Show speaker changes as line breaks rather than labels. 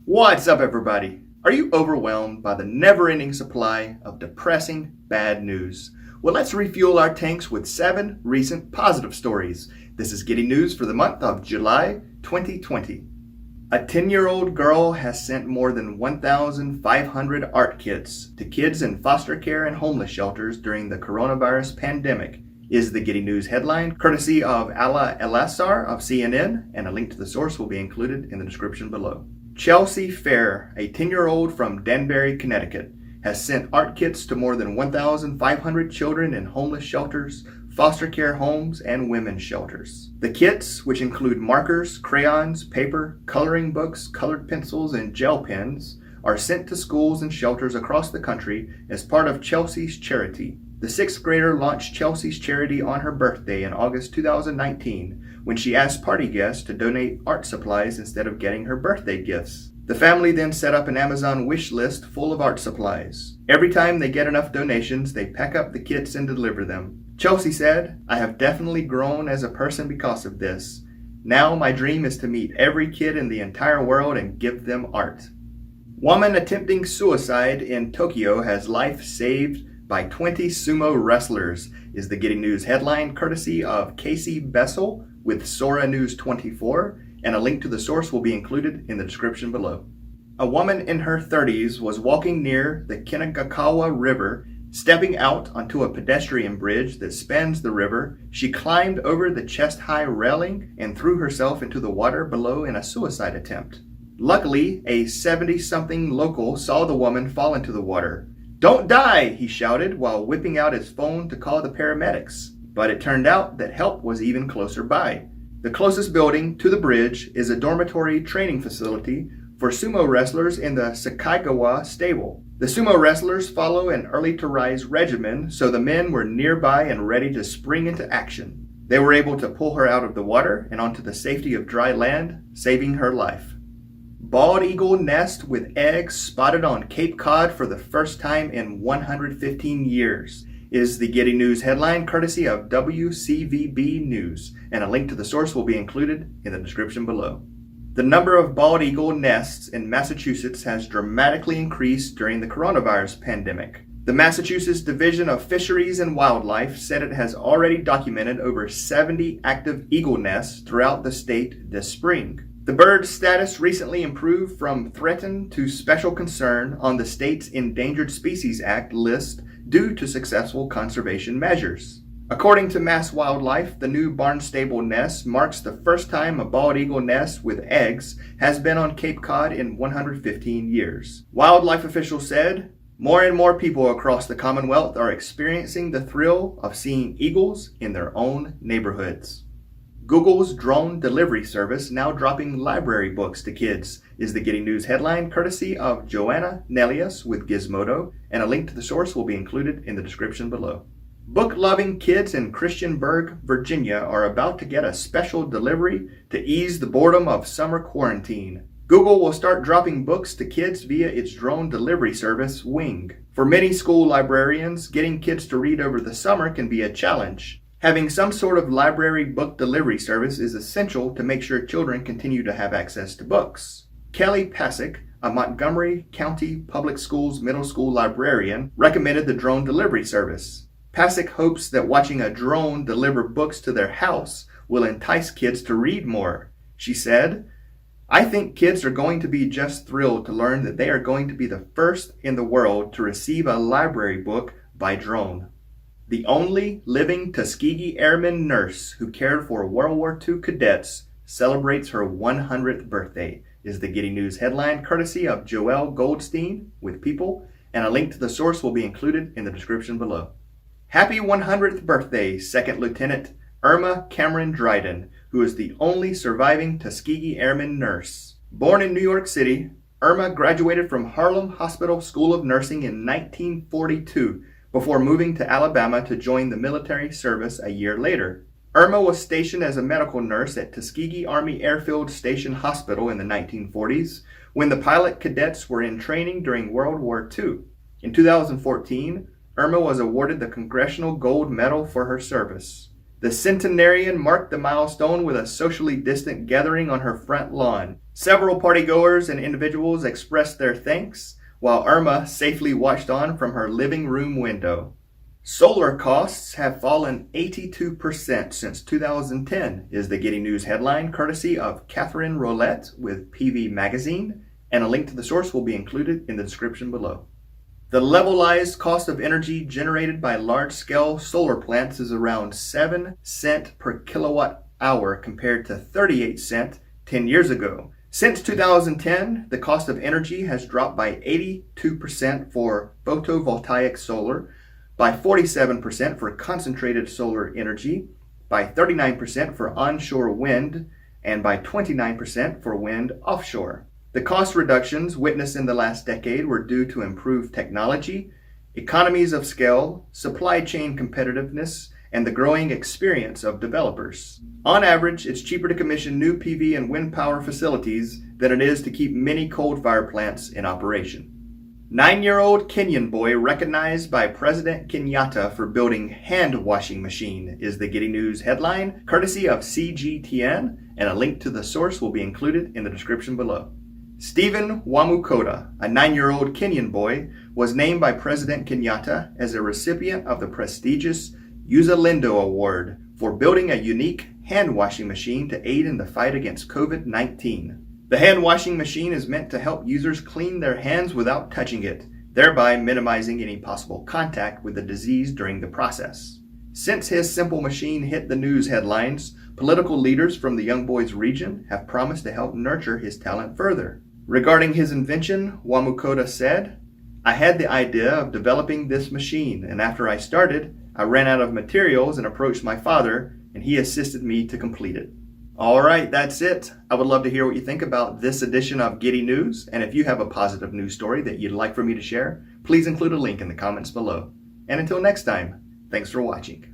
What's up, everybody? Are you overwhelmed by the never-ending supply of depressing bad news? Well, let's refuel our tanks with 7 recent positive stories. This is Getting News for the month of July 2020. A 10-year-old girl has sent more than 1,500 art kits to kids in foster care and homeless shelters during the coronavirus pandemic, is the Getting News headline, courtesy of Ala Elassar of CNN, and a link to the source will be included in the description below. Chelsea Fair, a 10-year-old from Danbury, Connecticut, has sent art kits to more than 1,500 children in homeless shelters, foster care homes, and women's shelters. The kits, which include markers, crayons, paper, coloring books, colored pencils, and gel pens, are sent to schools and shelters across the country as part of Chelsea's charity. The 6th grader launched Chelsea's charity on her birthday in August 2019, when she asked party guests to donate art supplies instead of getting her birthday gifts. The family then set up an Amazon wish list full of art supplies. Every time they get enough donations, they pack up the kits and deliver them. Chelsea said, "I have definitely grown as a person because of this. Now my dream is to meet every kid in the entire world and give them art." Woman attempting suicide in Tokyo has life saved by 20 sumo wrestlers, is the Getting News headline, courtesy of Casey Bessel with Sora News 24, and a link to the source will be included in the description below. A woman in her 30s was walking near the Kinagakawa River. Stepping out onto a pedestrian bridge that spans the river, she climbed over the chest-high railing and threw herself into the water below in a suicide attempt. Luckily, a 70-something local saw the woman fall into the water. "Don't die!" he shouted while whipping out his phone to call the paramedics. But it turned out that help was even closer by. The closest building to the bridge is a dormitory training facility for sumo wrestlers in the Sakaigawa stable. The sumo wrestlers follow an early-to-rise regimen, so the men were nearby and ready to spring into action. They were able to pull her out of the water and onto the safety of dry land, saving her life. Bald eagle nest with eggs spotted on Cape Cod for the first time in 115 years. Is the Getting News headline, courtesy of WCVB News, and a link to the source will be included in the description below. The number of bald eagle nests in Massachusetts has dramatically increased during the coronavirus pandemic. The Massachusetts Division of Fisheries and Wildlife said it has already documented over 70 active eagle nests throughout the state this spring. The bird's status recently improved from threatened to special concern on the state's Endangered Species Act list due to successful conservation measures. According to Mass Wildlife, the new Barnstable nest marks the first time a bald eagle nest with eggs has been on Cape Cod in 115 years. Wildlife officials said, "More and more people across the Commonwealth are experiencing the thrill of seeing eagles in their own neighborhoods." Google's drone delivery service now dropping library books to kids, is the Getting News headline, courtesy of Joanna Nelius with Gizmodo, and a link to the source will be included in the description below. Book-loving kids in Christiansburg, Virginia are about to get a special delivery to ease the boredom of summer quarantine. Google will start dropping books to kids via its drone delivery service, Wing. For many school librarians, getting kids to read over the summer can be a challenge. Having some sort of library book delivery service is essential to make sure children continue to have access to books. Kelly Pasick, a Montgomery County Public Schools middle school librarian, recommended the drone delivery service. Pasick hopes that watching a drone deliver books to their house will entice kids to read more. She said, "I think kids are going to be just thrilled to learn that they are going to be the first in the world to receive a library book by drone." The only living Tuskegee Airman nurse who cared for World War II cadets celebrates her 100th birthday, is the Getting News headline, courtesy of Joelle Goldstein with People, and a link to the source will be included in the description below. Happy 100th birthday, Second Lieutenant Irma Cameron Dryden, who is the only surviving Tuskegee Airman nurse. Born in New York City, Irma graduated from Harlem Hospital School of Nursing in 1942 before moving to Alabama to join the military service a year later. Irma was stationed as a medical nurse at Tuskegee Army Airfield Station Hospital in the 1940s when the pilot cadets were in training during World War II. In 2014, Irma was awarded the Congressional Gold Medal for her service. The centenarian marked the milestone with a socially distant gathering on her front lawn. Several partygoers and individuals expressed their thanks, while Irma safely watched on from her living room window. Solar costs have fallen 82% since 2010 is the Getty News headline, courtesy of Catherine Roulette with PV Magazine, and a link to the source will be included in the description below. The levelized cost of energy generated by large-scale solar plants is around 7 cents per kilowatt hour compared to 38 cents 10 years ago. Since 2010, the cost of energy has dropped by 82% for photovoltaic solar, by 47% for concentrated solar energy, by 39% for onshore wind, and by 29% for wind offshore. The cost reductions witnessed in the last decade were due to improved technology, economies of scale, supply chain competitiveness, and the growing experience of developers. On average, it's cheaper to commission new PV and wind power facilities than it is to keep many coal-fired plants in operation. 9-year-old Kenyan boy recognized by President Kenyatta for building hand washing machine is the Getty News headline, courtesy of CGTN, and a link to the source will be included in the description below. Stephen Wamukota, a 9-year-old Kenyan boy, was named by President Kenyatta as a recipient of the prestigious Uzalendo Award for building a unique hand washing machine to aid in the fight against COVID-19. The hand washing machine is meant to help users clean their hands without touching it, thereby minimizing any possible contact with the disease during the process. Since his simple machine hit the news headlines, political leaders from the young boy's region have promised to help nurture his talent further. Regarding his invention, Wamukota said, "I had the idea of developing this machine, and after I started, I ran out of materials and approached my father, and he assisted me to complete it." All right, that's it. I would love to hear what you think about this edition of Getty News, and if you have a positive news story that you'd like for me to share, please include a link in the comments below. And until next time, thanks for watching.